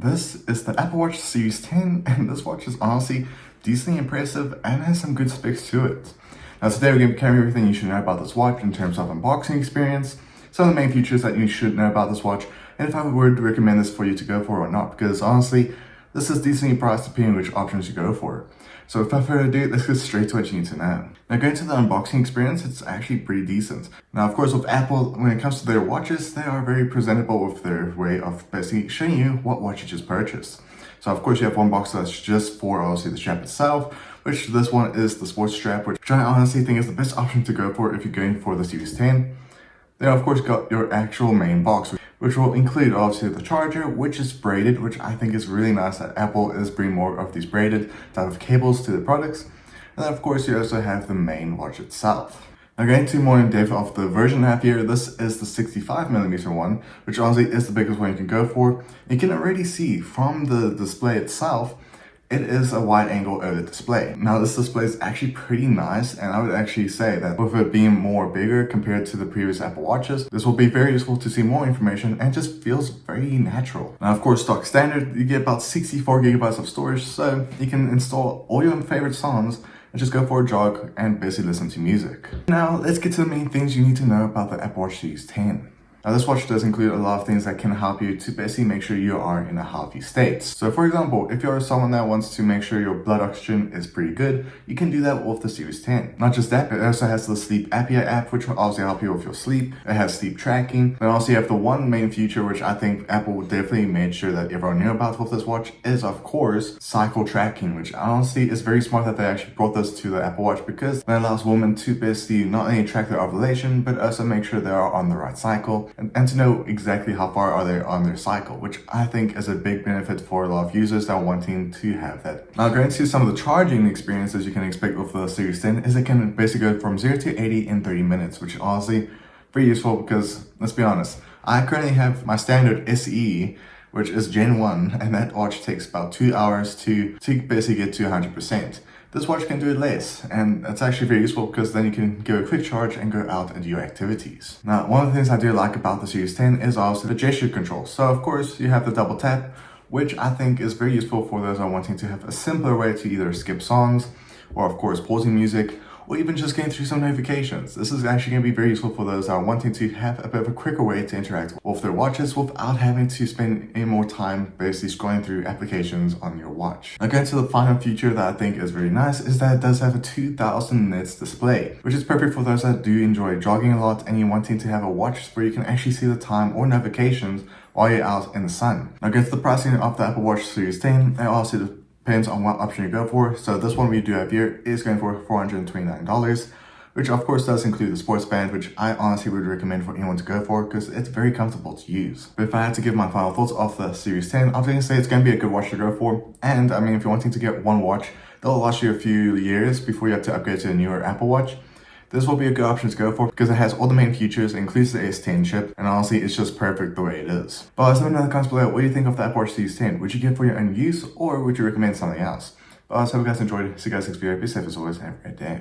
This is the Apple Watch Series 10, and this watch is honestly decently impressive and has some good specs to it. Now today we're going to cover everything you should know about this watch in terms of unboxing experience, some of the main features that you should know about this watch, and if I would recommend this for you to go for or not, because honestly, this is decently priced depending on which options you go for. So without further ado, let's get straight to what you need to know. Now going to the unboxing experience, it's actually pretty decent. Now of course with Apple, when it comes to their watches, they are very presentable with their way of basically showing you what watch you just purchased. So of course you have one box that's just for obviously the strap itself, which this one is the sports strap, which I honestly think is the best option to go for if you're going for the Series 10. Then of course got your actual main box, which will include obviously the charger, which is braided, which I think is really nice that Apple is bringing more of these braided type of cables to the products. And then of course you also have the main watch itself. Now going to more in depth of the version I have here, this is the 65mm one, which honestly is the biggest one you can go for. You can already see from the display itself, it is a wide angle OLED display. Now this display is actually pretty nice, and I would actually say that with it being more bigger compared to the previous Apple Watches, this will be very useful to see more information and just feels very natural. Now of course stock standard, you get about 64 gigabytes of storage, so you can install all your favorite songs and just go for a jog and basically listen to music. Now let's get to the main things you need to know about the Apple Watch Series 10. Now this watch does include a lot of things that can help you to basically make sure you are in a healthy state. So for example, if you're someone that wants to make sure your blood oxygen is pretty good, you can do that with the Series 10. Not just that, it also has the Sleep Apnea app, which will also help you with your sleep. It has sleep tracking. Then also you have the one main feature, which I think Apple definitely made sure that everyone knew about with this watch, is of course cycle tracking, which honestly is very smart that they actually brought this to the Apple Watch, because it allows women to basically not only track their ovulation, but also make sure they are on the right cycle. And to know exactly how far are they on their cycle, which I think is a big benefit for a lot of users that are wanting to have that. Now going to some of the charging experiences you can expect with the Series 10 is it can basically go from 0 to 80 in 30 minutes, which is honestly very useful because, let's be honest, I currently have my standard SE, which is Gen 1, and that watch takes about 2 hours to basically get to 100%. This watch can do it less, and that's actually very useful because then you can give a quick charge and go out and do your activities. Now, one of the things I do like about the Series 10 is also the gesture control. So of course you have the double tap, which I think is very useful for those who are wanting to have a simpler way to either skip songs, or of course pausing music, or even just getting through some notifications. This is actually going to be very useful for those that are wanting to have a bit of a quicker way to interact with their watches without having to spend any more time basically scrolling through applications on your watch. Now going to the final feature that I think is very nice is that it does have a 2000 nits display, which is perfect for those that do enjoy jogging a lot and you're wanting to have a watch where you can actually see the time or notifications while you're out in the sun. Now going to the pricing of the Apple Watch Series 10, it also depends on what option you go for. So this one we do have here is going for $429, which of course does include the sports band, which I honestly would recommend for anyone to go for because it's very comfortable to use. But if I had to give my final thoughts of the Series 10, I'm going to say it's going to be a good watch to go for. And I mean, if you're wanting to get one watch, that'll last you a few years before you have to upgrade to a newer Apple Watch. This will be a good option to go for because it has all the main features, includes the S10 chip, and honestly, it's just perfect the way it is. But let me know in the comments below, what do you think of the Apple Watch Series 10? Would you get for your own use, or would you recommend something else? But I hope you guys enjoyed. See you guys next video. Be safe as always, and have a great day.